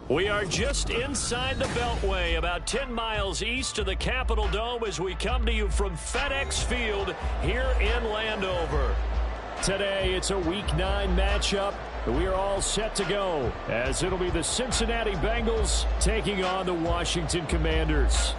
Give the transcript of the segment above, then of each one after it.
We are just inside the Beltway, about 10 miles east of the Capitol Dome as we come to you from FedEx Field here in Landover. Today, it's a Week 9 matchup. We are all set to go as it'll be the Cincinnati Bengals taking on the Washington Commanders.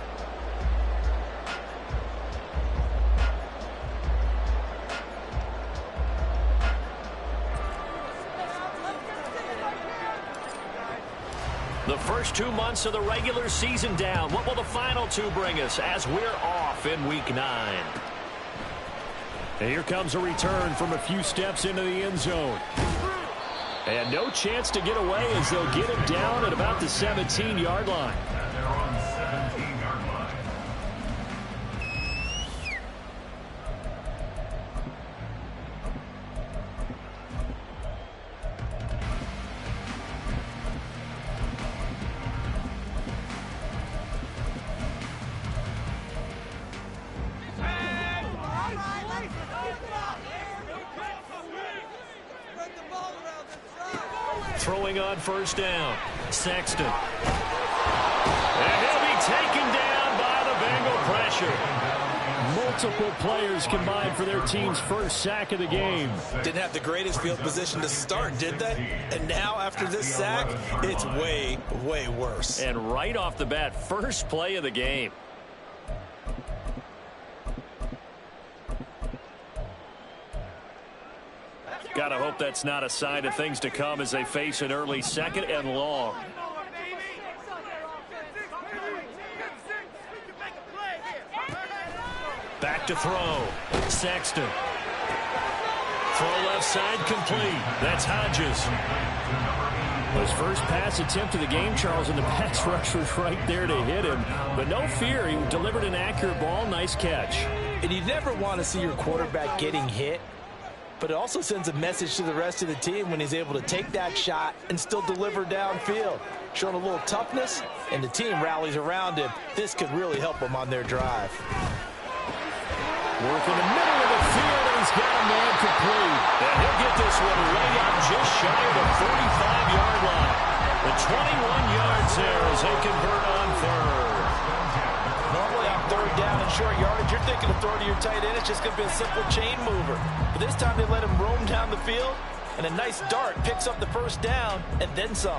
The first 2 months of the regular season down. What will the final 2 bring us as we're off in Week 9? And here comes a return from a few steps into the end zone. And no chance to get away as they'll get him down at about the 17-yard line. And they're on the 17-yard line. Throwing on first down, Sexton. And he'll be taken down by the Bengal pressure. Multiple players combined for their team's first sack of the game. Didn't have the greatest field position to start, did they? And now after this sack, it's way, way worse. And right off the bat, first play of the game. Gotta hope that's not a sign of things to come as they face an early second and long. Back to throw. Sexton. Throw left side complete. That's Hodges. His first pass attempt of the game, Charles, and the pass rush was right there to hit him. But no fear, he delivered an accurate ball. Nice catch. And you never want to see your quarterback getting hit. But it also sends a message to the rest of the team when he's able to take that shot and still deliver downfield. Showing a little toughness, and the team rallies around him. This could really help them on their drive. Work in the middle of the field, and he's got a man complete. And he'll get this one way up just shy of the 45-yard line. The 21 yards there as they convert on third. Normally on third down and short yardage, you're thinking of throwing to your tight end. It's just going to be a simple chain mover. But this time they let him roam down the field, and a nice dart picks up the first down and then some.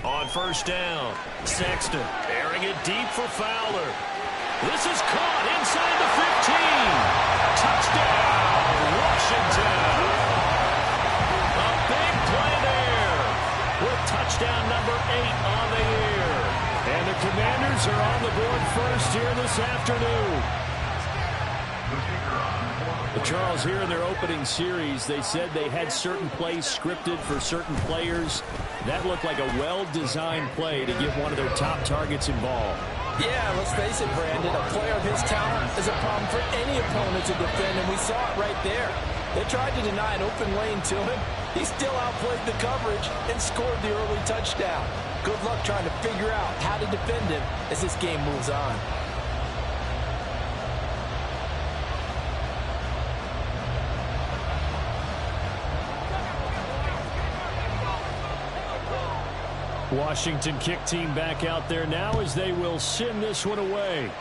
On first down, Sexton airing it deep for Fowler. This is caught inside the 15. Touchdown, Washington. A big play there with touchdown number 8 on the year. And the Commanders are on the board first here this afternoon. Charles, here in their opening series, they said they had certain plays scripted for certain players. That looked like a well-designed play to get one of their top targets involved. Yeah, let's face it, Brandon. A player of his talent is a problem for any opponent to defend, and we saw it right there. They tried to deny an open lane to him. He still outplayed the coverage and scored the early touchdown. Good luck trying to figure out how to defend him as this game moves on. Washington kick team back out there now as they will send this one away.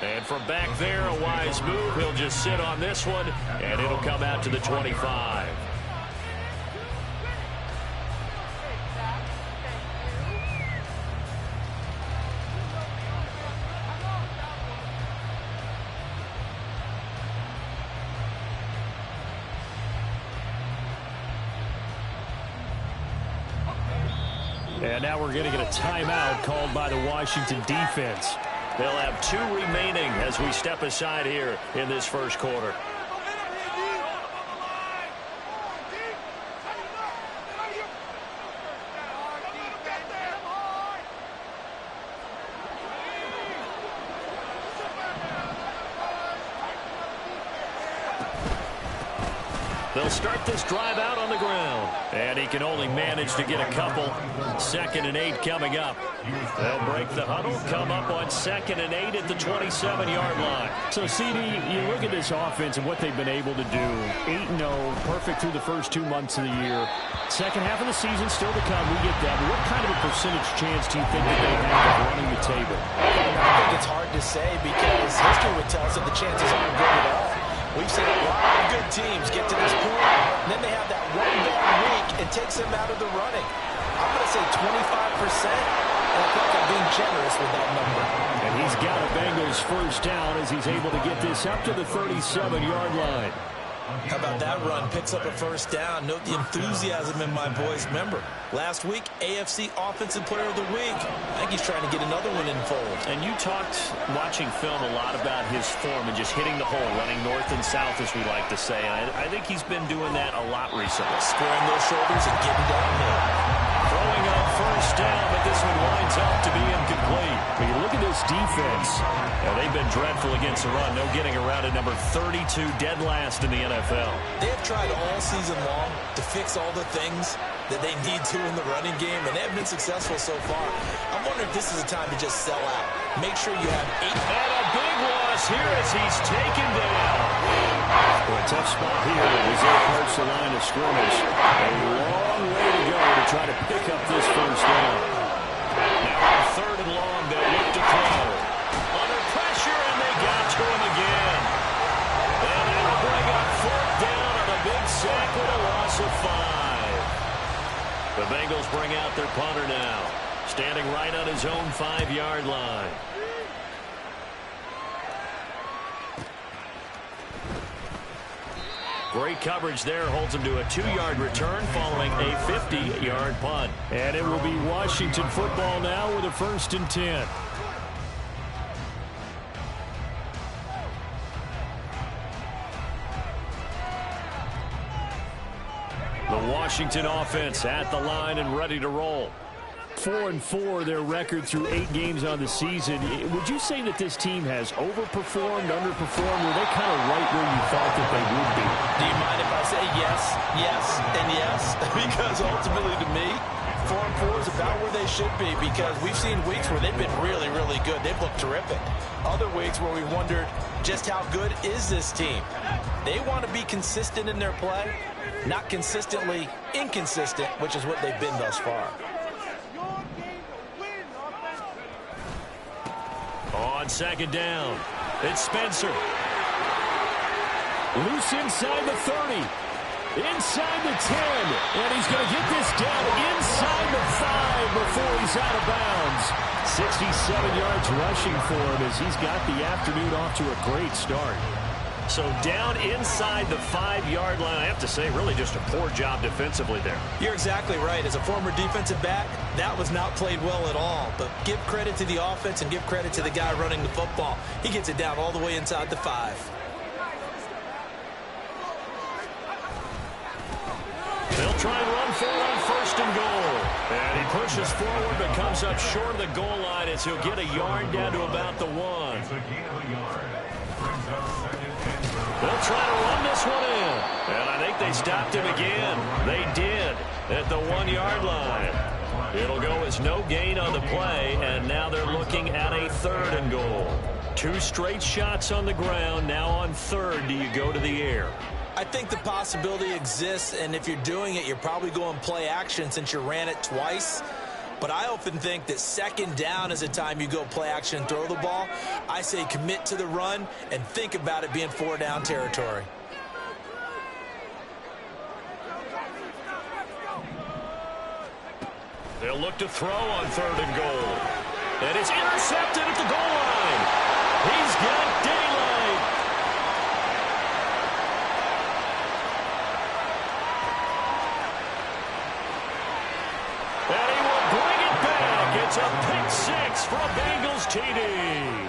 And from back there, a wise move. He'll just sit on this one, and it'll come out to the 25. And now we're going to get a timeout called by the Washington defense. They'll have 2 remaining as we step aside here in this first quarter. They'll start this drive out on the ground. And he can only manage to get a couple. 2nd and 8 coming up. They'll break the huddle, come up on 2nd and 8 at the 27-yard line. So, CD, you look at this offense and what they've been able to do. 8-0, perfect through the first 2 months of the year. Second half of the season still to come. We get that. But what kind of a percentage chance do you think that they have of running the table? I think it's hard to say because history would tell us that the chances aren't good at all. We've seen a lot of good teams get to this point, and then they have that one bad week and takes them out of the running. I'm going to say 25%, and I think I'm being generous with that number. And he's got a Bengals first down as he's able to get this up to the 37-yard line. How about that run? Picks up a first down. Note the enthusiasm in my boys' member. Last week, AFC Offensive Player of the Week. I think he's trying to get another one in fold. And you talked, watching film, a lot about his form and just hitting the hole, running north and south, as we like to say. And I think he's been doing that a lot recently. Squaring those shoulders and getting downhill. Throwing up first down, but this one winds up to be incomplete. When you look at this defense, they've been dreadful against the run. No getting around at number 32, dead last in the NFL. They have tried all season long to fix all the things that they need to in the running game, and they have been successful so far. I'm wondering if this is a time to just sell out. Make sure you have 8. And a big loss here as he's taken down. Well, a tough spot here as they approach the line of scrimmage. A long way to go to try to pick up this first down. Now on 3rd and long, they'll look to throw. Under pressure, and they got to him again. And that'll bring up 4th down on a big sack with a loss of 5. The Bengals bring out their punter now, standing right on his own 5-yard line. Great coverage there, holds him to a 2-yard return following a 50-yard punt. And it will be Washington football now with a 1st and 10. The Washington offense at the line and ready to roll. 4-4 their record through 8 games on the season. Would you say that this team has overperformed, underperformed? Were they kind of right where you thought that they would be? Do you mind if I say yes, yes, and yes? Because ultimately to me, 4-4 is about where they should be because we've seen weeks where they've been really, really good. They've looked terrific. Other weeks where we wondered just how good is this team? They want to be consistent in their play, not consistently inconsistent, which is what they've been thus far. On 2nd down, it's Spencer. Loose inside the 30, inside the 10, and he's going to get this down inside the 5 before he's out of bounds. 67 yards rushing for him as he's got the afternoon off to a great start. So down inside the 5-yard line, I have to say, really just a poor job defensively there. You're exactly right. As a former defensive back, that was not played well at all. But give credit to the offense and give credit to the guy running the football. He gets it down all the way inside the 5. They'll try and run for it on 1st and goal. And he pushes forward but comes up short of the goal line as he'll get a yard down to about the 1. They'll try to run this one in. And I think they stopped him again. They did at the 1-yard line. It'll go as no gain on the play, and now they're looking at a 3rd and goal. 2 straight shots on the ground. Now on 3rd, do you go to the air? I think the possibility exists, and if you're doing it, you're probably going play action since you ran it twice. But I often think that 2nd down is a time you go play action and throw the ball. I say commit to the run and think about it being 4-down territory. They'll look to throw on 3rd and goal. And it's intercepted at the goal line. He's got daylight. And he will bring 6 for a Bengals TD.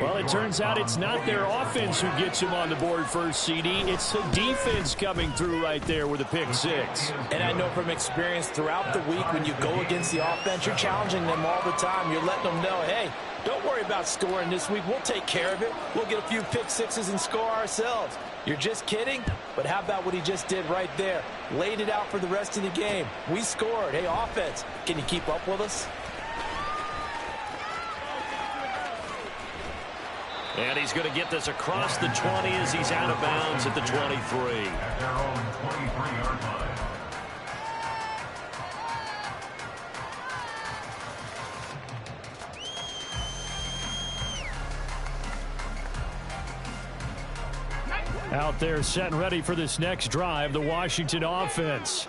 Well, it turns out it's not their offense who gets them on the board first, CD. It's the defense coming through right there with a pick 6. And I know from experience throughout the week, when you go against the offense, you're challenging them all the time. You're letting them know, hey, don't worry about scoring this week. We'll take care of it. We'll get a few pick 6s and score ourselves. You're just kidding? But how about what he just did right there? Laid it out for the rest of the game. We scored. Hey, offense, can you keep up with us? And he's going to get this across the 20 as he's out of bounds at the 23. At their own 23-yard line. Out there set and ready for this next drive, the Washington offense.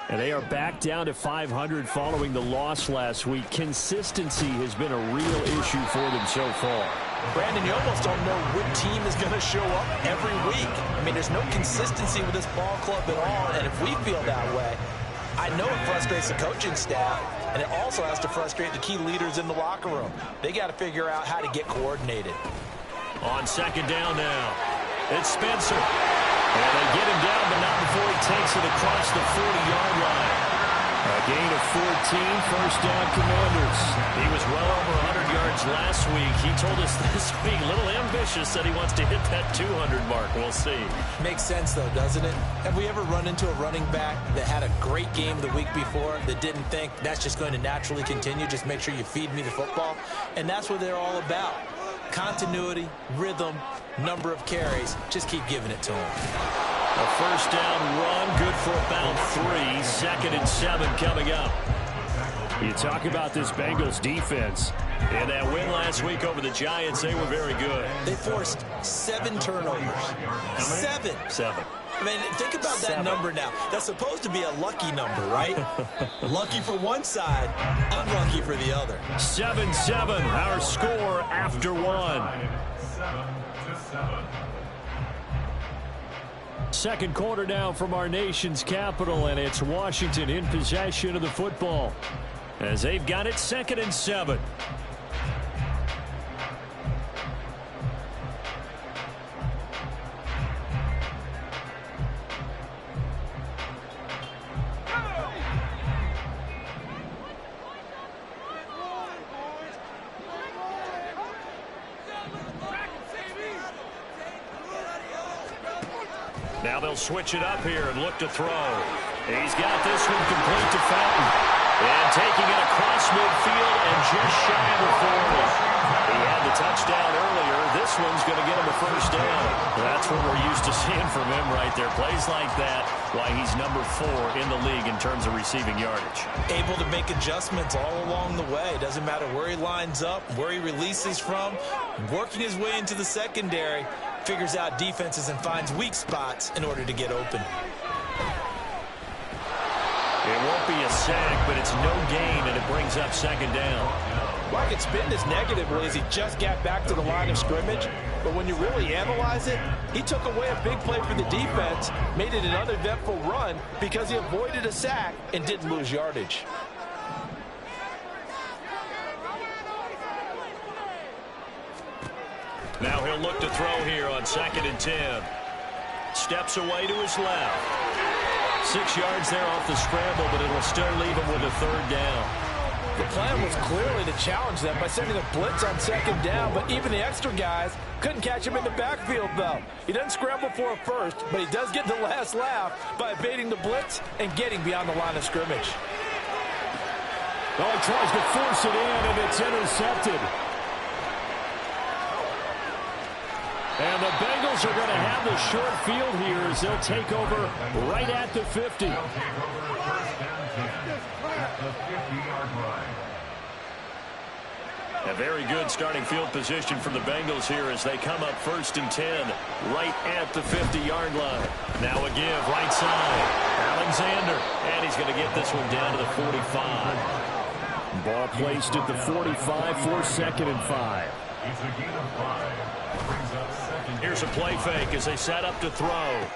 And they are back down to 500 following the loss last week. Consistency has been a real issue for them so far. Brandon, you almost don't know what team is going to show up every week. I mean, there's no consistency with this ball club at all, and if we feel that way, I know it frustrates the coaching staff, and it also has to frustrate the key leaders in the locker room. They got to figure out how to get coordinated. On second down now, it's Spencer. And they get him down, but not before he takes it across the 40-yard line. A gain of 14, first down Commanders. He was well over 100 yards last week. He told us this week, a little ambitious, that he wants to hit that 200 mark. We'll see. Makes sense, though, doesn't it? Have we ever run into a running back that had a great game the week before that didn't think that's just going to naturally continue? Just make sure you feed me the football. And that's what they're all about. Continuity, rhythm, number of carries. Just keep giving it to him. A first down run, good for about 3. 2nd and 7 coming up. You talk about this Bengals defense. In that win last week over the Giants, they were very good. They forced 7 turnovers. 7. 7. I mean, think about that number now. That's supposed to be a lucky number, right? Lucky for one side, unlucky for the other. 7-7, our score after 1. 7-7. Second quarter now from our nation's capital, and it's Washington in possession of the football as they've got it 2nd and 7. Now they'll switch it up here and look to throw. He's got this one complete to Fountain. And taking it across midfield and just shy of the 40. He had the touchdown earlier. This one's going to get him a first down. That's what we're used to seeing from him right there. Plays like that, why he's number 4 in the league in terms of receiving yardage. Able to make adjustments all along the way. Doesn't matter where he lines up, where he releases from. Working his way into the secondary. Figures out defenses and finds weak spots in order to get open. It won't be a sack, but it's no gain, and it brings up 2nd down. Mark, it's been as negatively as he just got back to the line of scrimmage. But when you really analyze it, he took away a big play for the defense, made it an uneventful run because he avoided a sack and didn't lose yardage. Now he'll look to throw here on 2nd and 10. Steps away to his left. 6 yards there off the scramble, but it'll still leave him with a 3rd down. The plan was clearly to challenge them by sending a blitz on 2nd down, but even the extra guys couldn't catch him in the backfield, though. He doesn't scramble for a first, but he does get the last laugh by evading the blitz and getting beyond the line of scrimmage. Oh, he tries to force it in, and it's intercepted. And the Bengals are going to have the short field here as they'll take over right at the 50. They'll take over first and 10 at the 50-yard line. A very good starting field position for the Bengals here as they come up 1st and 10 right at the 50-yard line. Now a give right side. Alexander. And he's going to get this one down to the 45. Ball placed at the 45 for 2nd and 5. It's a gain of 5. Brings up 2nd. Here's a play fake as they set up to throw.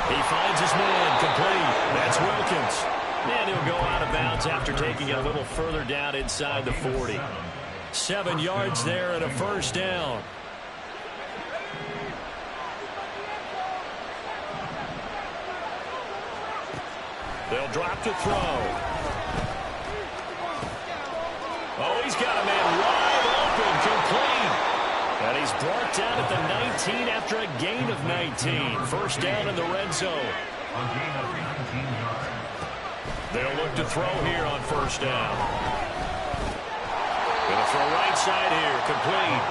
He finds his man complete. That's Wilkins. And he'll go out of bounds after taking it a little further down inside the 40. 7 yards there and a first down. They'll drop to throw. Oh, he's got a man wide open, complete. And he's brought down at the 19 after a gain of 19. First down in the red zone. A gain of 19 yards. They'll look to throw here on first down. Gonna throw right side here, complete.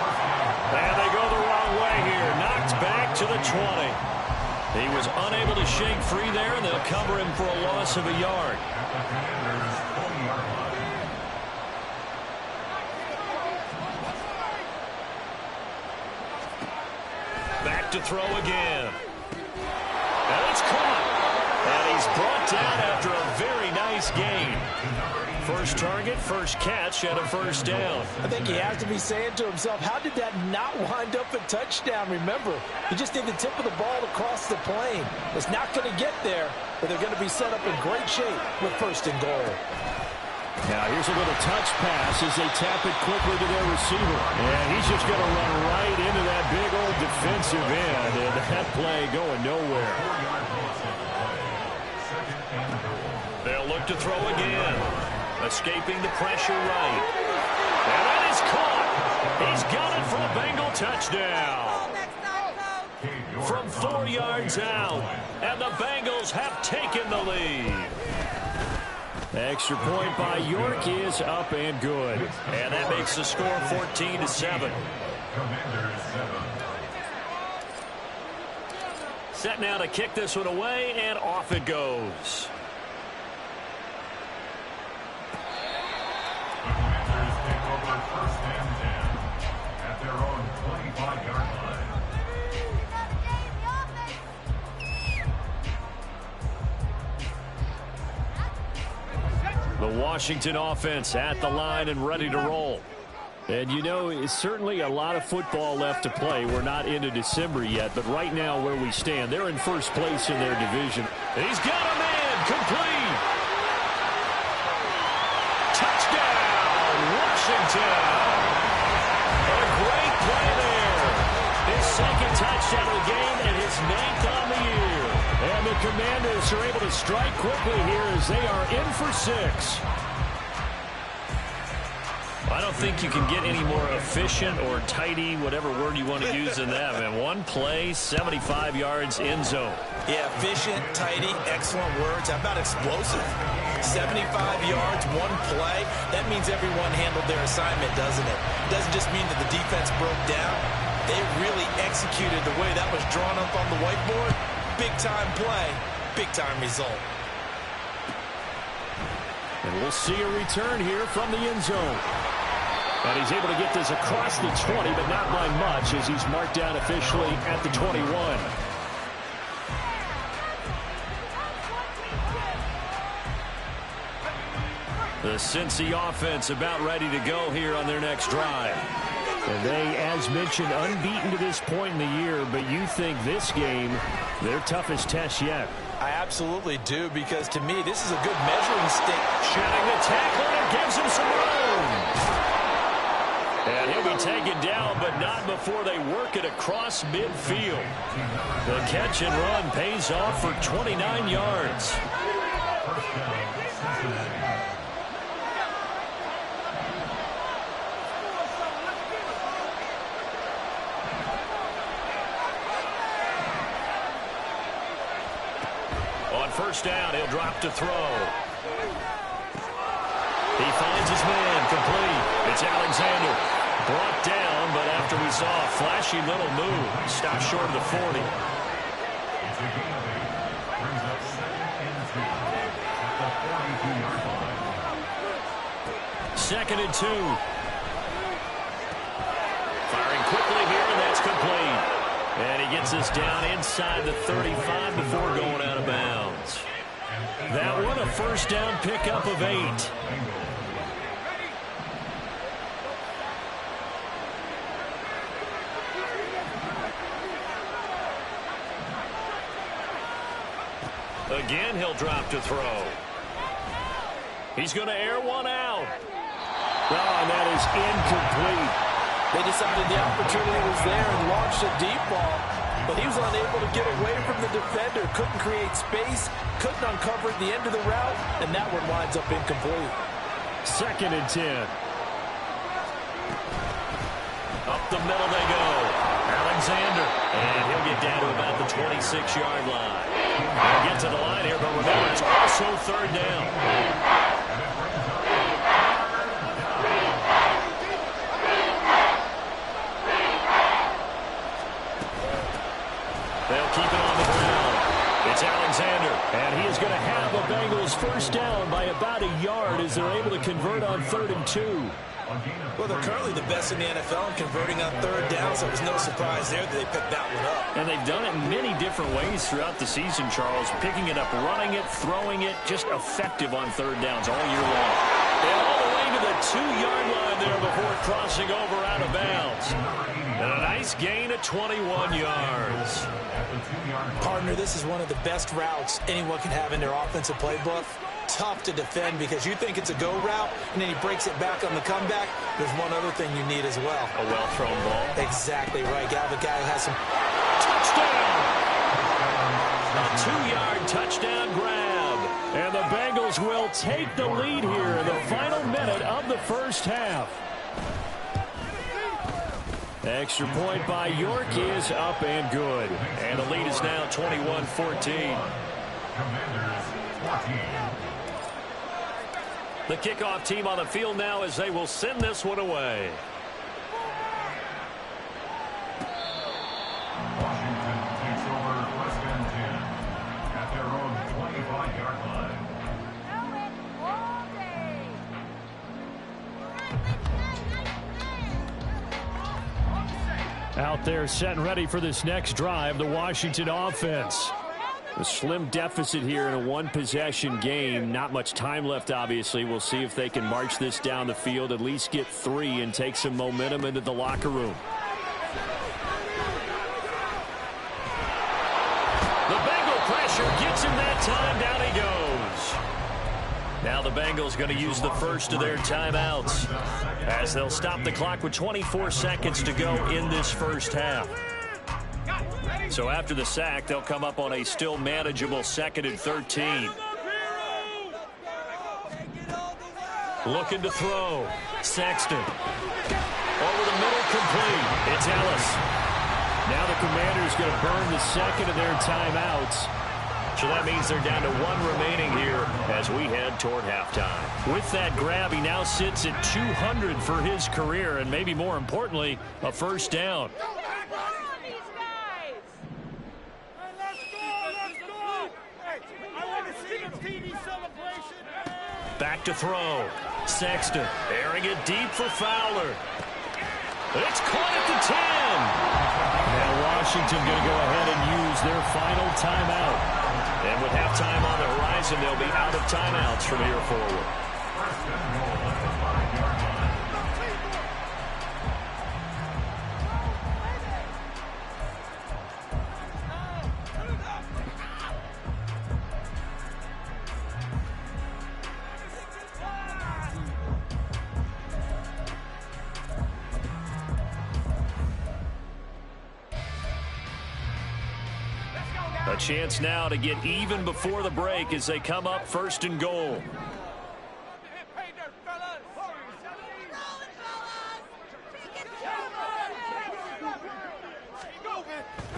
And they go the wrong way here. Knocked back to the 20. He was unable to shake free there, and they'll cover him for a loss of a yard. Back to throw again. And it's caught. And he's brought down after a very nice gain. First target, first catch, and a first down. I think he has to be saying to himself, how did that not wind up a touchdown? Remember, you just need the tip of the ball to cross the plane. It's not going to get there, but they're going to be set up in great shape with first and goal. Now here's a little touch pass as they tap it quickly to their receiver. And he's just going to run right into that big old defensive end. And that play going nowhere. They'll look to throw again. Escaping the pressure right. And that is caught. He's got it for a Bengal touchdown. From 4 yards out. And the Bengals have taken the lead. Extra point by York is up and good. And that makes the score 14-7. Set now to kick this one away, and off it goes. First and 10 at their own 25-yard line. The Washington offense at the line and ready to roll. And you know, it's certainly a lot of football left to play. We're not into December yet, but right now where we stand, they're in first place in their division. He's got a man, complete. Touchdown, Washington. A great play there. His second touchdown of the game and his 9th on the year. And the Commanders are able to strike quickly here as they are in for 6. I don't think you can get any more efficient or tidy, whatever word you want to use in that. Man, one play, 75 yards, end zone. Yeah, efficient, tidy, excellent words. How about explosive? 75 yards, one play. That means everyone handled their assignment, doesn't it? Doesn't just mean that the defense broke down. They really executed the way that was drawn up on the whiteboard. Big-time play, big-time result. And we'll see a return here from the end zone. And he's able to get this across the 20, but not by much as he's marked down officially at the 21. The Cincy offense about ready to go here on their next drive. And they, as mentioned, unbeaten to this point in the year, but you think this game, their toughest test yet. I absolutely do, because to me, this is a good measuring stick. Shedding the tackle and gives him some room. And he'll be taken down, but not before they work it across midfield. The catch and run pays off for 29 yards. On first down, he'll drop to throw. He finds his man, complete. It's Alexander. Brought down, but after we saw a flashy little move, stopped short of the 40. It's a gain of 8. Brings up 2nd and 2 at the 42-yard line. 2nd and 2. Firing quickly here, and that's complete. And he gets us down inside the 35 before going out of bounds. That one, a first down pickup of 8. Again, he'll drop to throw. He's going to air one out. Oh, and that is incomplete. They decided the opportunity was there and launched a deep ball, but he was unable to get away from the defender, couldn't create space, couldn't uncover at the end of the route, and that one winds up incomplete. 2nd and 10. Up the middle they go. Alexander, and he'll get down to about the 26-yard line. He'll get to the line here, but remember, it's also 3rd down. They'll keep it on the ground. It's Alexander, and he is going to have a Bengals 1st down by about a yard as they're able to convert on 3rd and 2. Well, they're currently the best in the NFL in converting on 3rd down, so it was no surprise there that they picked that one up. And they've done it in many different ways throughout the season, Charles. Picking it up, running it, throwing it, just effective on 3rd downs all year long. And all the way to the 2-yard line there before crossing over out of bounds. And a nice gain of 21 yards. Partner, this is one of the best routes anyone can have in their offensive playbook. Tough to defend because you think it's a go route, and then he breaks it back on the comeback. There's one other thing you need as well. A well-thrown ball. Exactly right. You have a guy who has some... Touchdown! A 2-yard touchdown grab. And the Bengals will take the lead here in the final minute of the 1st half. Extra point by York is up and good. And the lead is now 21-14. Commanders 14. The kickoff team on the field now as they will send this one away. Washington takes over 1st and 10 at their own 25-yard line. Out there set and ready for this next drive, the Washington offense. A slim deficit here in a one-possession game. Not much time left, obviously. We'll see if they can march this down the field, at least get 3 and take some momentum into the locker room. The Bengal pressure gets him that time. Down he goes. Now the Bengals going to use the first of their timeouts as they'll stop the clock with 24 seconds to go in this 1st half. So after the sack, they'll come up on a still manageable 2nd and 13. Looking to throw. Sexton. Over the middle, complete. It's Ellis. Now the Commanders going to burn the 2nd of their timeouts. So that means they're down to 1 remaining here as we head toward halftime. With that grab, he now sits at 200 for his career, and maybe more importantly, a 1st down. Back to throw. Sexton airing it deep for Fowler. It's caught at the 10. Now Washington going to go ahead and use their final timeout. And with halftime on the horizon, they'll be out of timeouts from here forward. A chance now to get even before the break as they come up 1st and goal.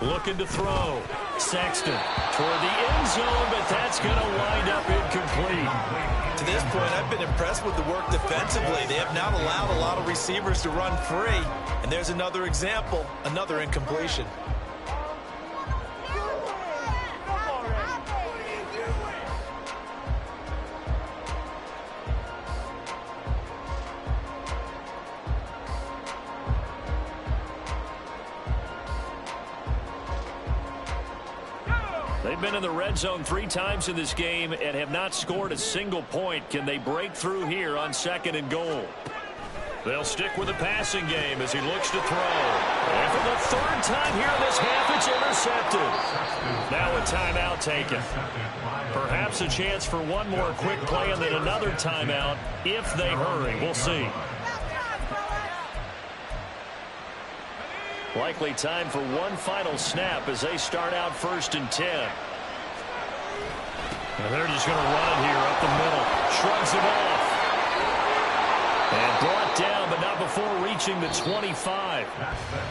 Looking to throw. Sexton toward the end zone, but that's going to wind up incomplete. To this point, I've been impressed with the work defensively. They have not allowed a lot of receivers to run free. And there's another example, another incompletion. They've been in the red zone 3 times in this game and have not scored a single point. Can they break through here on 2nd and goal? They'll stick with the passing game as he looks to throw. And for the third time here in this half, it's intercepted. Now a timeout taken. Perhaps a chance for one more quick play and then another timeout if they hurry. We'll see. Likely time for one final snap as they start out 1st and 10. And they're just going to run it here up the middle. Shrugs it off. And brought down, but not before reaching the 25.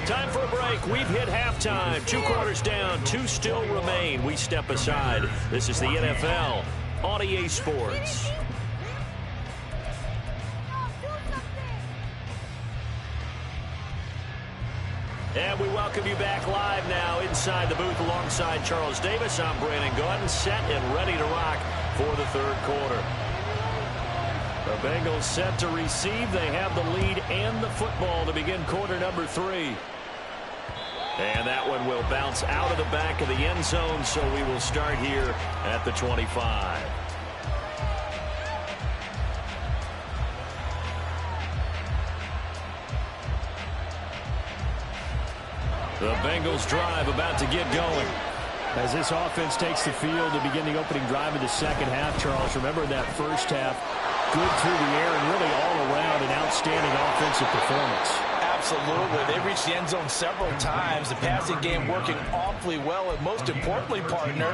Time for a break. We've hit halftime. 2 quarters down. 2 still remain. We step aside. This is the NFL on EA Sports. And we welcome you back live now inside the booth alongside Charles Davis. I'm Brandon Gaudin, set and ready to rock for the 3rd quarter. The Bengals set to receive. They have the lead and the football to begin quarter number 3. And that one will bounce out of the back of the end zone, so we will start here at the 25. The Bengals drive about to get going. As this offense takes the field to begin the opening drive of the second half, Charles, remember that first half, good through the air and really all around an outstanding offensive performance. Absolutely. They reached the end zone several times. The passing game working awfully well, and most importantly, partner.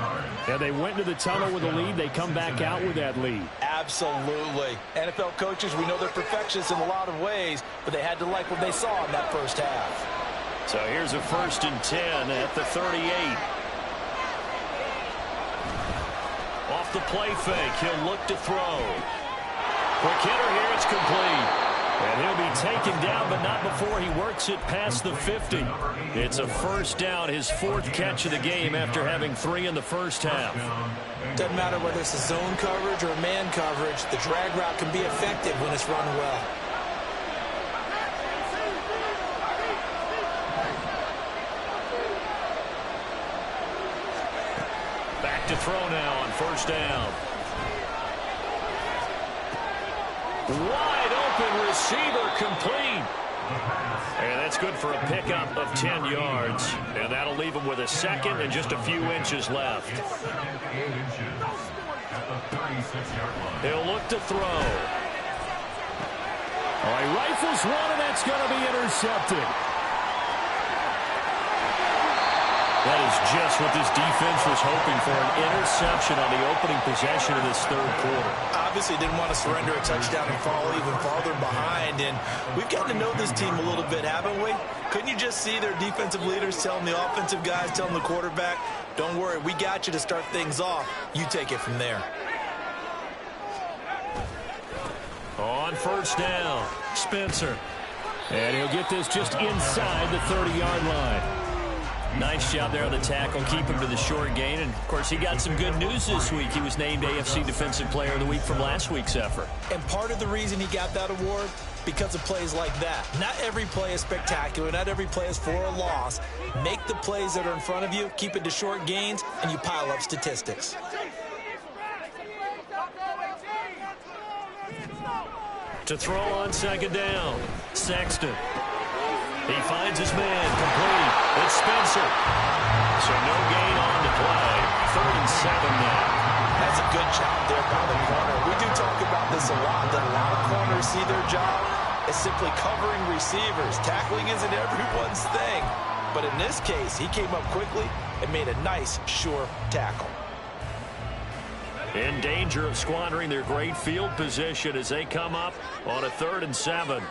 Yeah, they went into the tunnel with a lead. They come back out with that lead. Absolutely. NFL coaches, we know they're perfectionists in a lot of ways, but they had to like what they saw in that first half. So here's a 1st and 10 at the 38. Off the play fake, he'll look to throw. Quick hitter here, it's complete. And he'll be taken down, but not before he works it past the 50. It's a 1st down, his 4th catch of the game after having 3 in the first half. Doesn't matter whether it's a zone coverage or a man coverage, the drag route can be effective when it's run well. To throw now on 1st down. Wide open receiver complete. And that's good for a pickup of 10 yards. And that'll leave him with a 2nd and just a few inches left. He'll look to throw. Oh, he rifles one, and that's going to be intercepted. That is just what this defense was hoping for, an interception on the opening possession of this 3rd quarter. Obviously didn't want to surrender a touchdown and fall even farther behind, and we've gotten to know this team a little bit, haven't we? Couldn't you just see their defensive leaders telling the offensive guys, telling the quarterback, don't worry, we got you to start things off. You take it from there. On 1st down, Spencer. And he'll get this just inside the 30-yard line. Nice job there on the tackle, keep him to the short gain. And, of course, he got some good news this week. He was named AFC Defensive Player of the Week from last week's effort. And part of the reason he got that award, because of plays like that. Not every play is spectacular. Not every play is for a loss. Make the plays that are in front of you, keep it to short gains, and you pile up statistics. To throw on 2nd down, Sexton. He finds his man, complete. It's Spencer. So no gain on the play. 3rd and 7 now. That's a good job there by the corner. We do talk about this a lot, that a lot of corners see their job as simply covering receivers. Tackling isn't everyone's thing. But in this case, he came up quickly and made a nice, sure tackle. In danger of squandering their great field position as they come up on a 3rd and 7.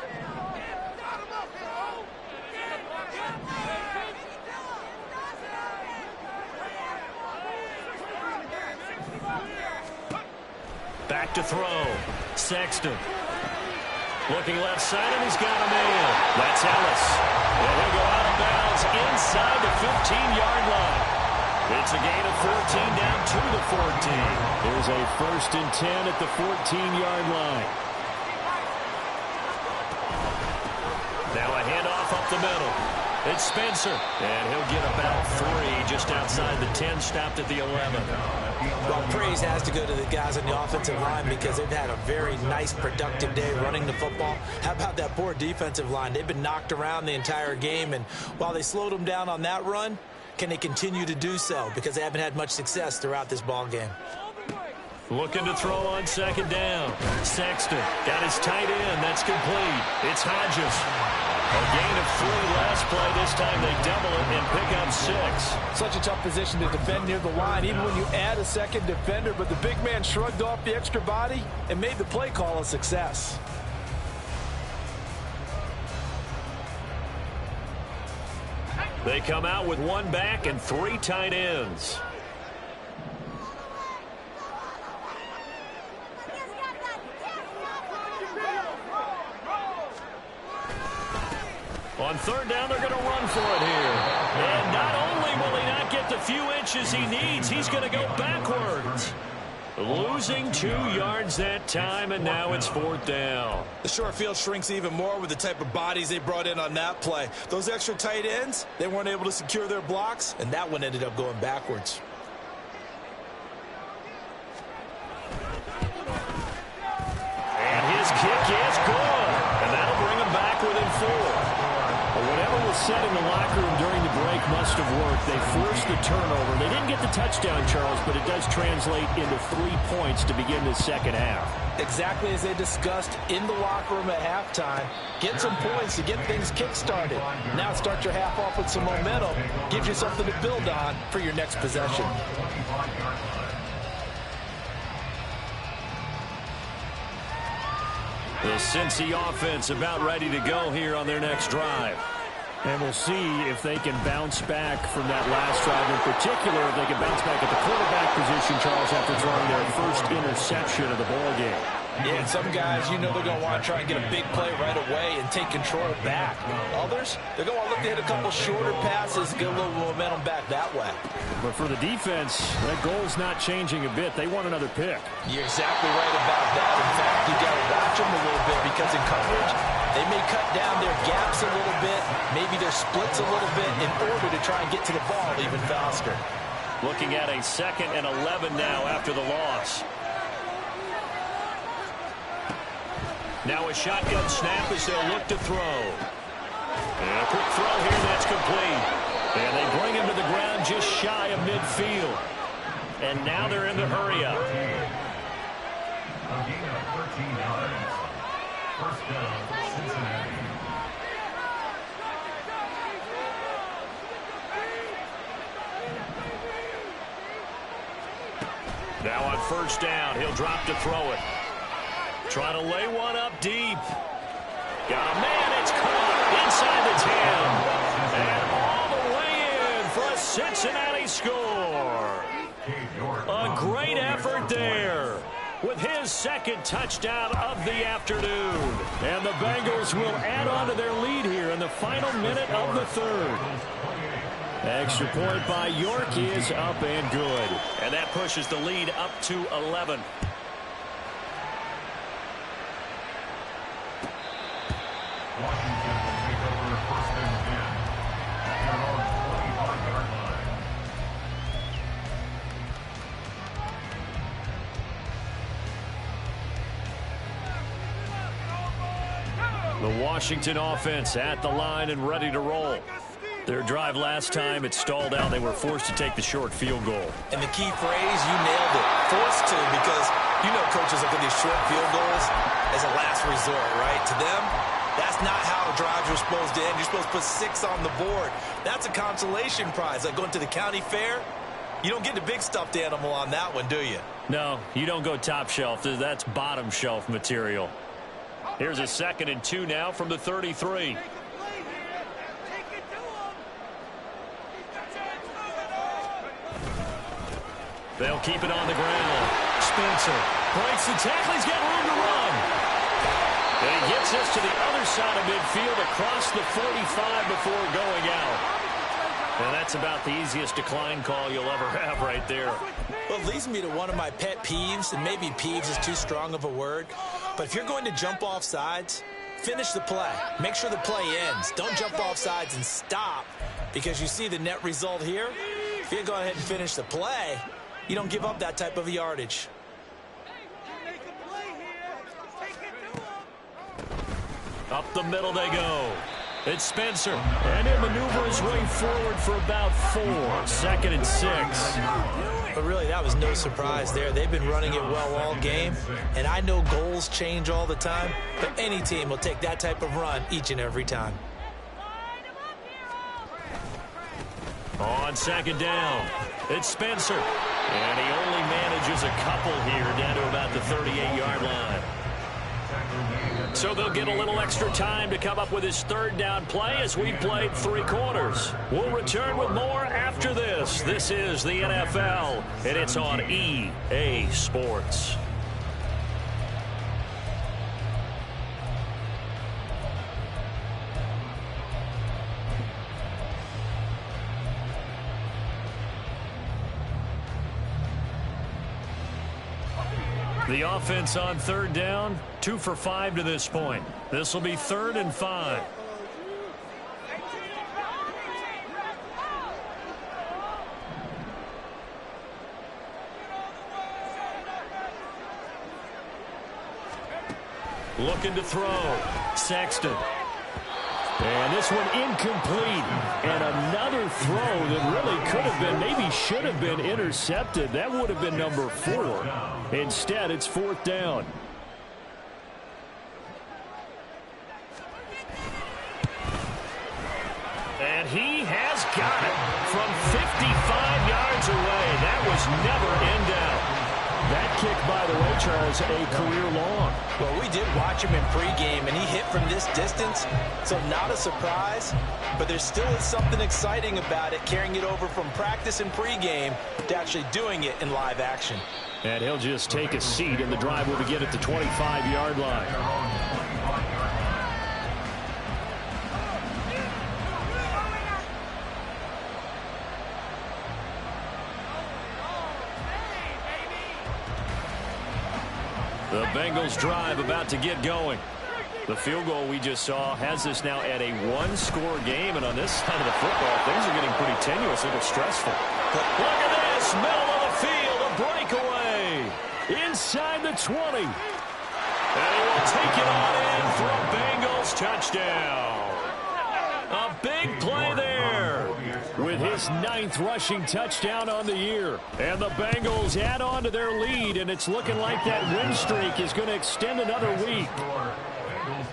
Back to throw. Sexton. Looking left side, and he's got a man. That's Ellis. And he'll go out of bounds inside the 15-yard line. It's a gain of 14 down to the 14. There's a 1st and 10 at the 14-yard line. Now a handoff up the middle. It's Spencer. And he'll get about 3 just outside the 10, stopped at the 11. Well, praise has to go to the guys on the offensive line because they've had a very nice, productive day running the football. How about that poor defensive line? They've been knocked around the entire game, and while they slowed them down on that run, can they continue to do so? Because they haven't had much success throughout this ball game. Looking to throw on second down. Sexton got his tight end. That's complete. It's Hodges. A gain of 3 last play. This time they double it and pick up 6. Such a tough position to defend near the line, even when you add a second defender. But the big man shrugged off the extra body and made the play call a success. They come out with 1 back and 3 tight ends. On third down, they're going to run for it here. And not only will he not get the few inches he needs, he's going to go backwards. Losing 2 yards that time, and now it's 4th down. The short field shrinks even more with the type of bodies they brought in on that play. Those extra tight ends, they weren't able to secure their blocks, and that one ended up going backwards. And his kick is good. And that'll bring him back within 4. Whatever was said in the locker room during the break must have worked. They forced the turnover. They didn't get the touchdown, Charles, but it does translate into 3 points to begin the second half. Exactly as they discussed in the locker room at halftime. Get some points to get things kick-started. Now start your half off with some momentum. Gives you something to build on for your next possession. The Cincy offense about ready to go here on their next drive. And we'll see if they can bounce back from that last drive. In particular, if they can bounce back at the quarterback position, Charles, after throwing their first interception of the ballgame. Yeah, and some guys, you know they're going to want to try and get a big play right away and take control back. Others, they're going to want to look to hit a couple shorter passes, get a little momentum back that way. But for the defense, that goal's not changing a bit. They want another pick. You're exactly right about that. In fact, you got to watch them a little bit because in coverage, they may cut down their gaps a little bit, maybe their splits a little bit in order to try and get to the ball even faster. Looking at a 2nd and 11 now after the loss. Now a shotgun snap as they'll look to throw. And a quick throw here, that's complete. And they bring him to the ground just shy of midfield. And now they're in the hurry-up. A gain of 13 yards. First down, Cincinnati. Now on first down, he'll drop to throw it. Trying to lay one up deep. Got a man, it's caught inside the 10. And all the way in for a Cincinnati score. A great effort there with his 2nd touchdown of the afternoon. And the Bengals will add on to their lead here in the final minute of the 3rd. Extra point by York is up and good. And that pushes the lead up to 11. Washington will take over first and 10 at their own 25-yard line. The Washington offense at the line and ready to roll. Their drive last time, it stalled out. They were forced to take the short field goal. And the key phrase, you nailed it. Forced to, because you know coaches look at these short field goals as a last resort, right? To them, that's not how drives are supposed to end. You're supposed to put 6 on the board. That's a consolation prize. Like going to the county fair, you don't get the big stuffed animal on that one, do you? No, you don't go top shelf. That's bottom shelf material. Here's a 2nd and 2 now from the 33. They'll keep it on the ground. Spencer breaks the tackle. He's got room to run. And he gets us to the other side of midfield across the 45 before going out. And that's about the easiest decline call you'll ever have right there. Well, it leads me to one of my pet peeves, and maybe peeves is too strong of a word, but if you're going to jump off sides, Finish the play. Make sure the play ends. Don't jump off sides and stop, because you see the net result here. If you go ahead and finish the play, you don't give up that type of yardage. Up the middle they go. It's Spencer. And he maneuvers his way forward for about 4. 2nd and 6. But really, that was no surprise there. They've been running it well all game. And I know goals change all the time, but any team will take that type of run each and every time. On 2nd down, it's Spencer. And he only manages a couple here down to about the 38-yard line. So they'll get a little extra time to come up with his 3rd down play as we played 3 quarters. We'll return with more after this. This is the NFL, and it's on EA Sports. The offense on 3rd down, 2 for 5 to this point. This will be 3rd and 5. Looking to throw. Sexton. And this one incomplete. And another throw that really could have been, maybe should have been intercepted. That would have been number 4. Instead, it's 4th down. And he has got it from 55 yards away. That was never in doubt. That kick, by the way, Charles, a career long. Well, we did watch him in pregame, and he hit from this distance, so not a surprise. But there still is something exciting about it, carrying it over from practice and pregame to actually doing it in live action. And he'll just take a seat, and the drive will begin at the 25-yard line. The Bengals drive about to get going. The field goal we just saw has us now at a 1-score game, and on this side of the football, things are getting pretty tenuous, a little stressful. But look at this, middle of the field, a breakaway inside the 20. And he will take it on in for a Bengals touchdown. A big play there with his 9th rushing touchdown on the year. And the Bengals add on to their lead, and it's looking like that win streak is going to extend another week.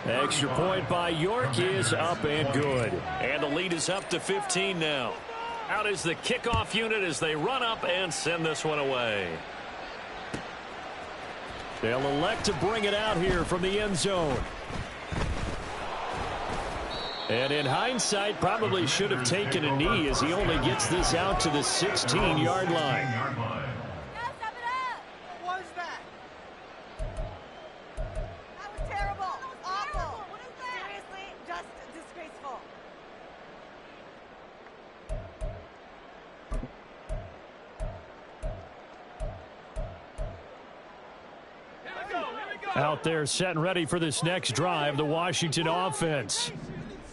Extra point by York is up and good. And the lead is up to 15 now. Out is the kickoff unit as they run up and send this one away. They'll elect to bring it out here from the end zone. And in hindsight, probably should have taken a knee as he only gets this out to the 16-yard line. What was that? That was terrible. Awful. What is that? Seriously, just disgraceful. Out there set and ready for this next drive, the Washington offense.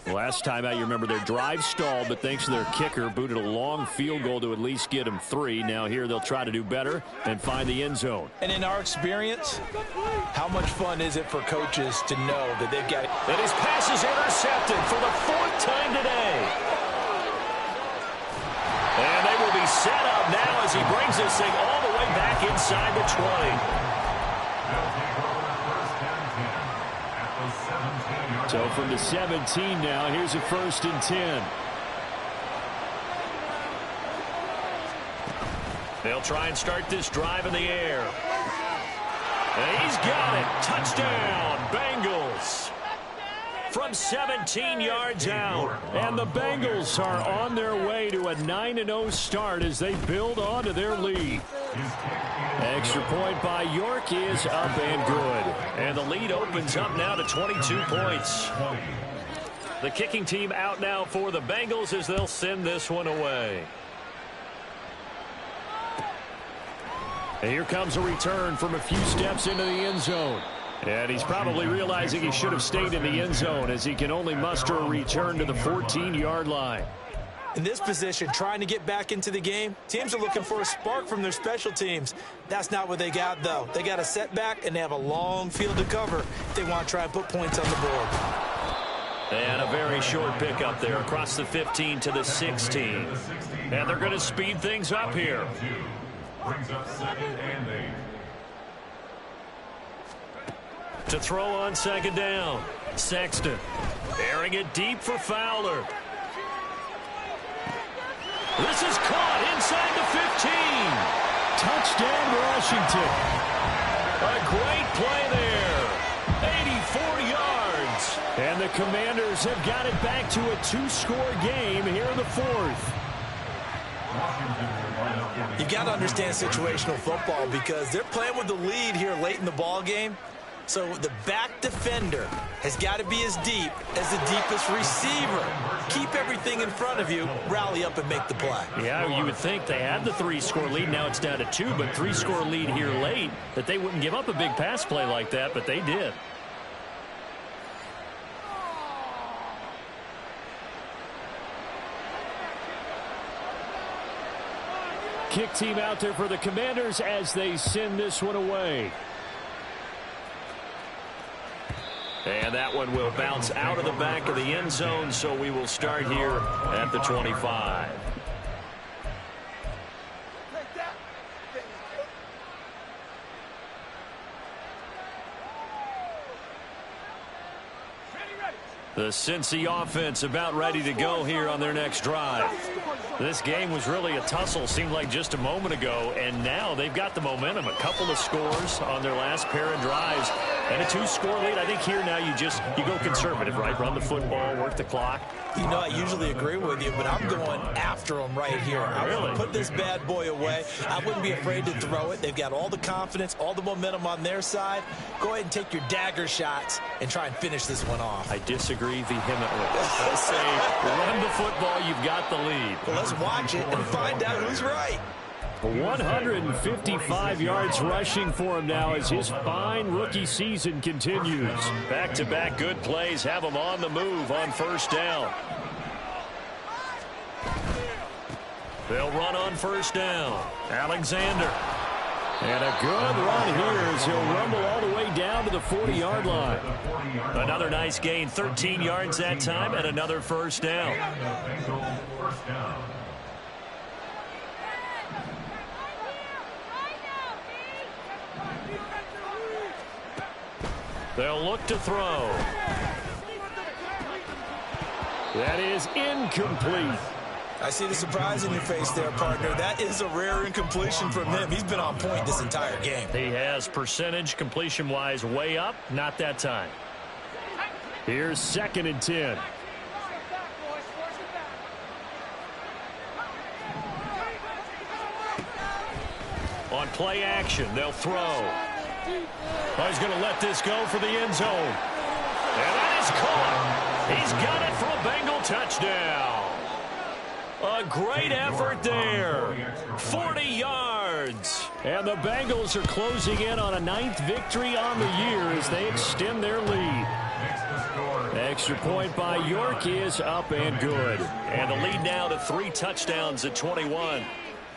Last time out, you remember their drive stalled, but thanks to their kicker, booted a long field goal to at least get them 3. Now here they'll try to do better and find the end zone. And in our experience, how much fun is it for coaches to know that they've got it? And his pass is intercepted for the 4th time today. And they will be set up now as he brings this thing all the way back inside the 20. So from the 17 now, here's a 1st and 10. They'll try and start this drive in the air. And he's got it. Touchdown, Bengals. From 17 yards out. And the Bengals are on their way to a 9-0 start as they build on to their lead. Extra point by York is up and good. And the lead opens up now to 22 points. The kicking team out now for the Bengals as they'll send this one away. And here comes a return from a few steps into the end zone. And he's probably realizing he should have stayed in the end zone as he can only muster a return to the 14-yard line. In this position, trying to get back into the game, teams are looking for a spark from their special teams. That's not what they got, though. They got a setback, and they have a long field to cover if they want to try and put points on the board. And a very short pickup there across the 15 to the 16. And they're going to speed things up here. Brings up 2nd and 8. To throw on 2nd down. Sexton airing it deep for Fowler. This is caught inside the 15. Touchdown, Washington. A great play there. 84 yards. And the Commanders have got it back to a 2-score game here in the 4th. You got to understand situational football because they're playing with the lead here late in the ball game. So the back defender has got to be as deep as the deepest receiver. Keep everything in front of you, rally up and make the play. Yeah, you would think they had the 3-score lead. Now it's down to 2, but 3-score lead here late, that they wouldn't give up a big pass play like that, but they did. Kick team out there for the Commanders as they send this one away. And that one will bounce out of the back of the end zone, so we will start here at the 25. The Cincy offense about ready to go here on their next drive. This game was really a tussle, seemed like just a moment ago, and now they've got the momentum. A couple of scores on their last pair of drives and a 2-score lead. I think here now you go conservative, right? Run the football, work the clock. You know, I usually agree with you, but I'm going after them right here. I want to put this bad boy away. I wouldn't be afraid to throw it. They've got all the confidence, all the momentum on their side. Go ahead and take your dagger shots and try and finish this one off. I disagree vehemently. I say run the football, you've got the lead. Well, let's watch it and find out who's right. 155 yards rushing for him now as his fine rookie season continues. Back-to-back good plays have him on the move on 1st down. They'll run on 1st down. Alexander. And a good run here as he'll rumble all the way down to the 40-yard line. Another nice gain, 13 yards that time, and another 1st down. They'll look to throw. That is incomplete. I see the surprise in your face there, partner. That is a rare incompletion from him. He's been on point this entire game. He has percentage completion-wise way up. Not that time. Here's 2nd and 10. On play action, they'll throw. Oh, he's going to let this go for the end zone. And that is caught. He's got it for a Bengal touchdown. A great effort there. 40 yards. And the Bengals are closing in on a 9th victory on the year as they extend their lead. Extra point by York is up and good. And the lead now to 3 touchdowns at 21.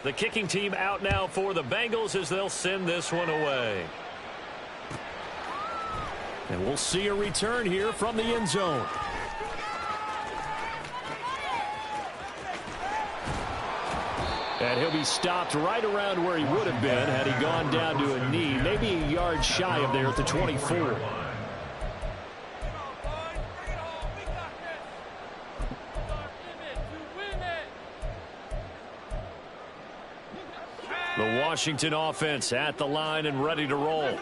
The kicking team out now for the Bengals as they'll send this one away. And we'll see a return here from the end zone. And he'll be stopped right around where he would have been had he gone down to a knee, maybe a yard shy of there at the 24. The Washington offense at the line and ready to roll.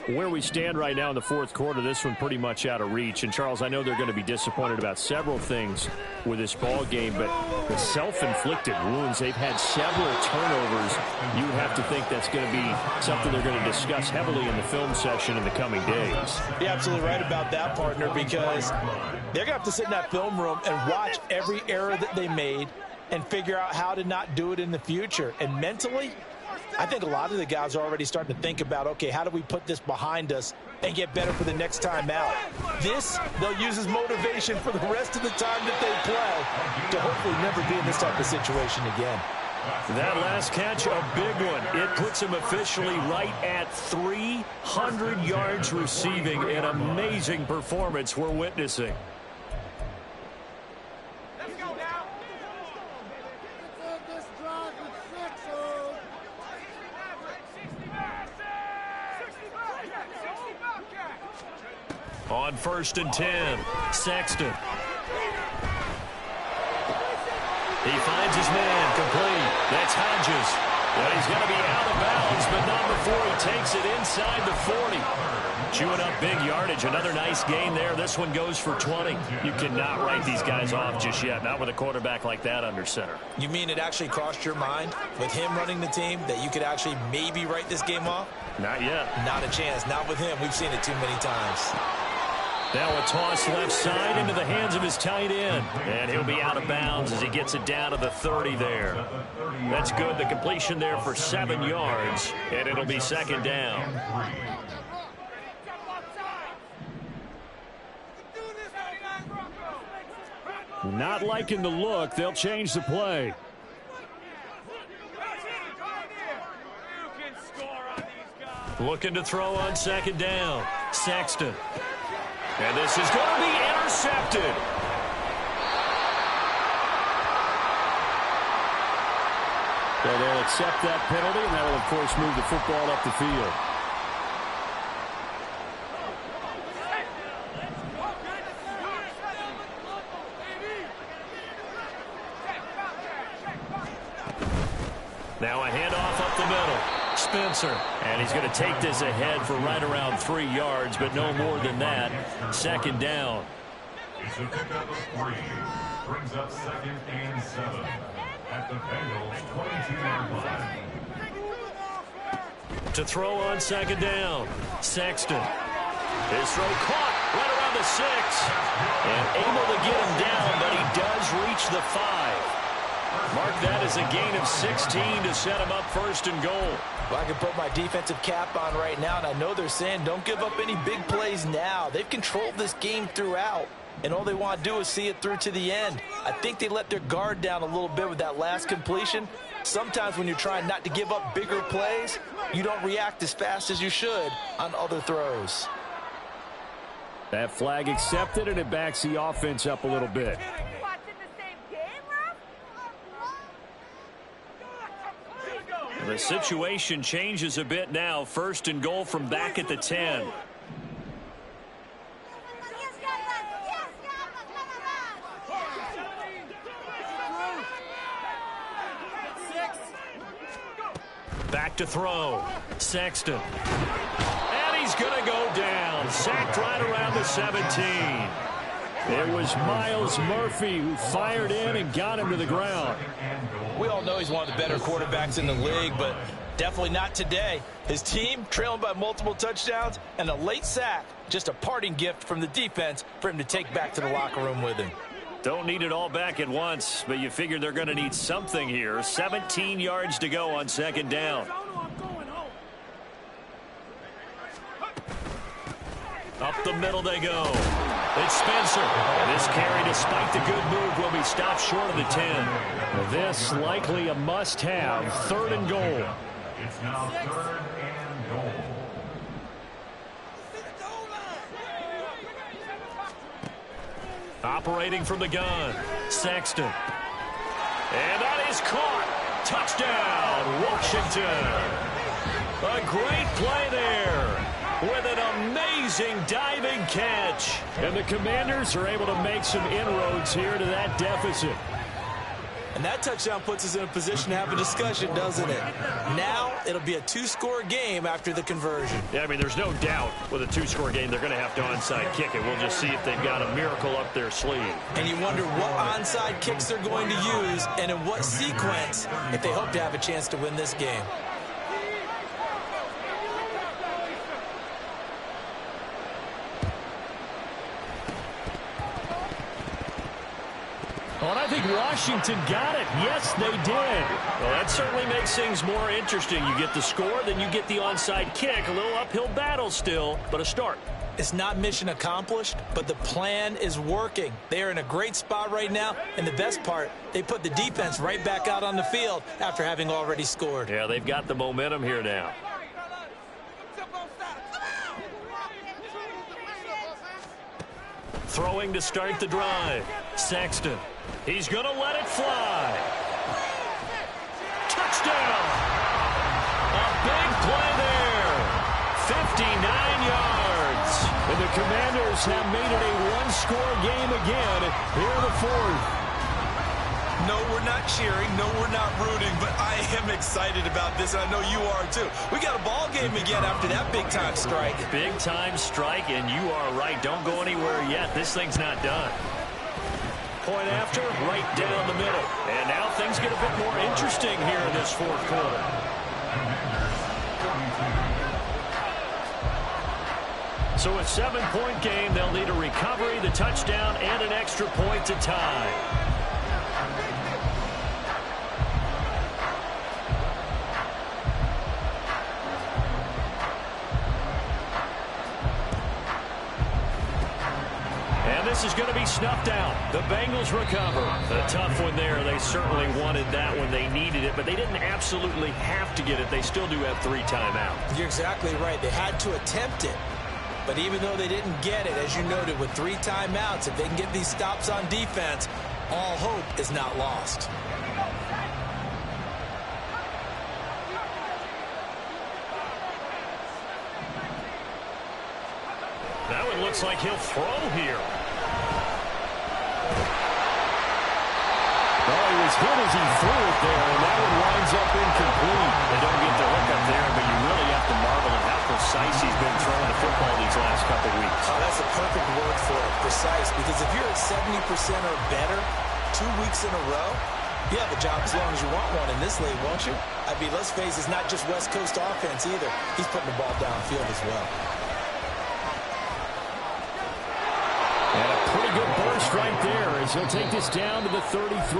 Where we stand right now in the 4th quarter, this one pretty much out of reach. And, Charles, I know they're going to be disappointed about several things with this ball game, but the self-inflicted wounds, they've had several turnovers. You have to think that's going to be something they're going to discuss heavily in the film session in the coming days. You're absolutely right about that, partner, because they're going to have to sit in that film room and watch every error that they made and figure out how to not do it in the future. And mentally, I think a lot of the guys are already starting to think about, okay, how do we put this behind us and get better for the next time out? This, they'll use as motivation for the rest of the time that they play to hopefully never be in this type of situation again. That last catch, a big one. It puts him officially right at 300 yards receiving. An amazing performance we're witnessing. On 1st and 10, Sexton. He finds his man, complete. That's Hodges. Well, he's going to be out of bounds, but not before he takes it inside the 40. Chewing up big yardage. Another nice gain there. This one goes for 20. You cannot write these guys off just yet, not with a quarterback like that under center. You mean it actually crossed your mind with him running the team that you could actually maybe write this game off? Not yet. Not a chance. Not with him. We've seen it too many times. Now a toss left side into the hands of his tight end. And he'll be out of bounds as he gets it down to the 30 there. That's good. The completion there for 7 yards. And it'll be 2nd down. Not liking the look. They'll change the play. Looking to throw on 2nd down. Sexton. And this is going to be intercepted. So they'll accept that penalty, and that will, of course, move the football up the field. Now a handoff up the middle. Spencer, and he's going to take this ahead for right around 3 yards, but no more than that. 2nd down. It's a pickup of 3. Brings up 2nd and 7 at the Bengals' 22-yard line. To throw on 2nd down. Sexton. His throw caught right around the 6. And able to get him down, but he does reach the 5. Mark that as a gain of 16 to set him up 1st and goal. Well, I can put my defensive cap on right now, and I know they're saying don't give up any big plays now. They've controlled this game throughout, and all they want to do is see it through to the end. I think they let their guard down a little bit with that last completion. Sometimes when you're trying not to give up bigger plays, you don't react as fast as you should on other throws. That flag accepted, and it backs the offense up a little bit. The situation changes a bit now. 1st and goal from back at the 10. Back to throw. Sexton. And he's going to go down. Sacked right around the 17. It was Miles Murphy who fired in and got him to the ground. We all know he's one of the better quarterbacks in the league, but definitely not today. His team trailing by multiple touchdowns and a late sack. Just a parting gift from the defense for him to take back to the locker room with him. Don't need it all back at once, but you figure they're going to need something here. 17 yards to go on 2nd down. Up the middle they go. It's Spencer. This carry, despite the good move, will be stopped short of the 10. This likely a must-have. 3rd and goal. It's now 3rd and goal. Operating from the gun. Sexton. And that is caught. Touchdown, Washington. A great play there with an amazing diving catch. And the Commanders are able to make some inroads here to that deficit. And that touchdown puts us in a position to have a discussion, doesn't it? Now it'll be a 2-score game after the conversion. Yeah, I mean, there's no doubt with a 2-score game they're going to have to onside kick it. We'll just see if they've got a miracle up their sleeve. And you wonder what onside kicks they're going to use and in what sequence if they hope to have a chance to win this game. Well, and I think Washington got it. Yes, they did. Well, that certainly makes things more interesting. You get the score, then you get the onside kick. A little uphill battle still, but a start. It's not mission accomplished, but the plan is working. They are in a great spot right now, and the best part, they put the defense right back out on the field after having already scored. Yeah, they've got the momentum here now. Throwing to start the drive. Sexton. He's going to let it fly. Touchdown. A big play there. 59 yards. And the Commanders have made it a one-score game again here in the fourth. No, we're not cheering. No, we're not rooting, but I am excited about this, and I know you are too. We got a ball game again after that big-time strike. Big-time strike, and you are right. Don't go anywhere yet. This thing's not done. Point after, right down the middle. And now things get a bit more interesting here in this fourth quarter. So a 7-point game, they'll need a recovery, the touchdown, and an extra point to tie. This is going to be snuffed out. The Bengals recover. A tough one there. They certainly wanted that when they needed it, but they didn't absolutely have to get it. They still do have 3 timeouts. You're exactly right. They had to attempt it. But even though they didn't get it, as you noted, with 3 timeouts, if they can get these stops on defense, all hope is not lost. That one looks like he'll throw here. Well, he was hit as he threw it there, and that one winds up incomplete. They don't get the hook up there, but you really have to marvel at how precise he's been throwing the football these last couple weeks. Oh, that's a perfect word for it, precise, because if you're at 70% or better 2 weeks in a row, you have a job as long as you want one in this league, won't you? I mean, let's face it, it's not just West Coast offense either. He's putting the ball downfield as well. And a pretty good burst right there as he'll take this down to the 33.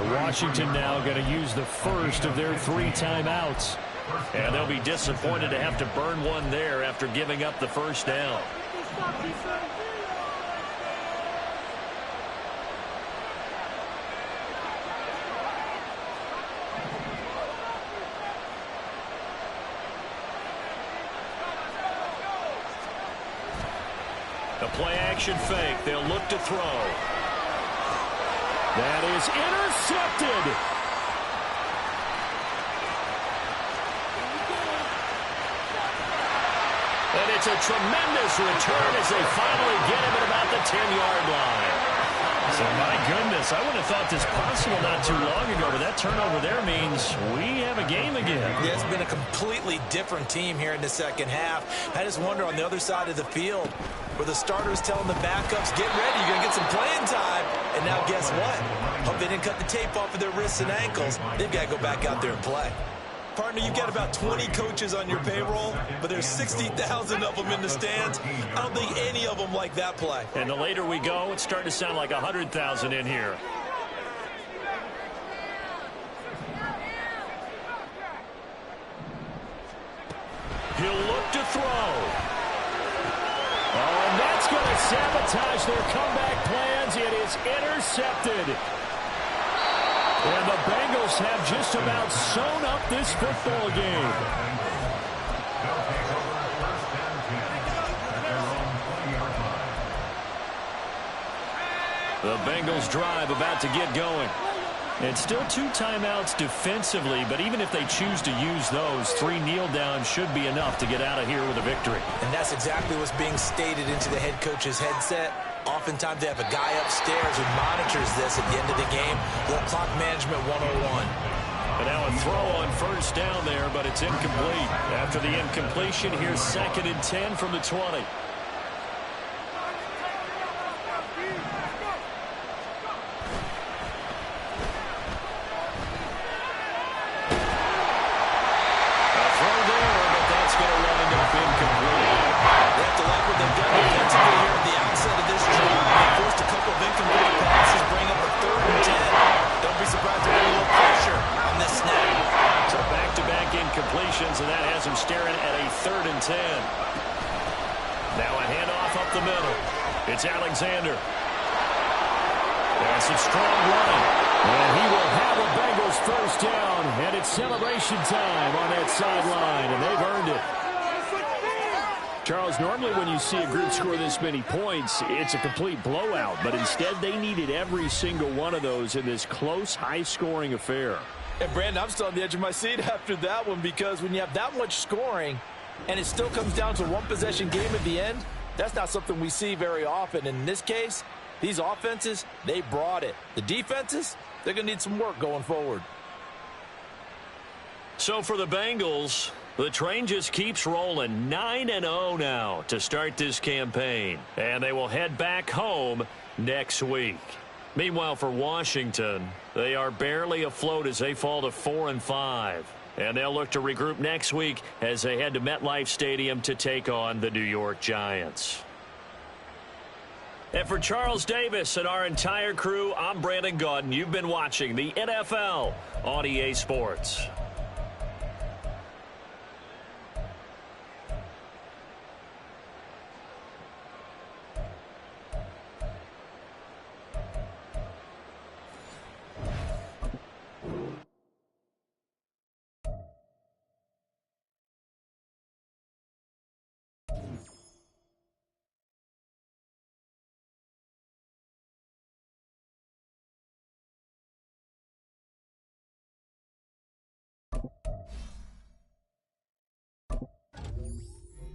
And Washington now going to use the first of their 3 timeouts. And they'll be disappointed to have to burn one there after giving up the first down. The play-action fake. They'll look to throw. That is intercepted. And it's a tremendous return as they finally get him at about the 10-yard line. So, my goodness, I wouldn't have thought this possible not too long ago, but that turnover there means we have a game again. Yeah, it's been a completely different team here in the second half. I just wonder on the other side of the field where the starters telling the backups, get ready, you're going to get some playing time. And now guess what? Hope they didn't cut the tape off of their wrists and ankles. They've got to go back out there and play. Partner, you've got about 20 coaches on your payroll, but there's 60,000 of them in the stands. I don't think any of them like that play. And the later we go, it's starting to sound like 100,000 in here. He'll look to throw. Oh, and that's going to sabotage their comeback plans. It is intercepted. And the Bengals have just about sewn up this football game. The Bengals drive about to get going. And still 2 timeouts defensively, but even if they choose to use those, 3 kneel downs should be enough to get out of here with a victory. And that's exactly what's being stated into the head coach's headset. Oftentimes they have a guy upstairs who monitors this at the end of the game. The clock management 101. And now a throw on first down there, but it's incomplete. After the incompletion, here's 2nd and 10 from the 20. completions, and that has him staring at a 3rd and 10. Now a handoff up the middle. It's Alexander. There's some strong running. And he will have a Bengals first down, and it's celebration time on that sideline, and they've earned it. Charles, normally when you see a group score this many points, it's a complete blowout, but instead they needed every single one of those in this close, high-scoring affair. And, Brandon, I'm still on the edge of my seat after that one, because when you have that much scoring and it still comes down to a one-possession game at the end, that's not something we see very often. And in this case, these offenses, they brought it. The defenses, they're going to need some work going forward. So for the Bengals, the train just keeps rolling. 9-0 now to start this campaign. And they will head back home next week. Meanwhile, for Washington, they are barely afloat as they fall to 4-5. And they'll look to regroup next week as they head to MetLife Stadium to take on the New York Giants. And for Charles Davis and our entire crew, I'm Brandon Gaudin. You've been watching the NFL on EA Sports.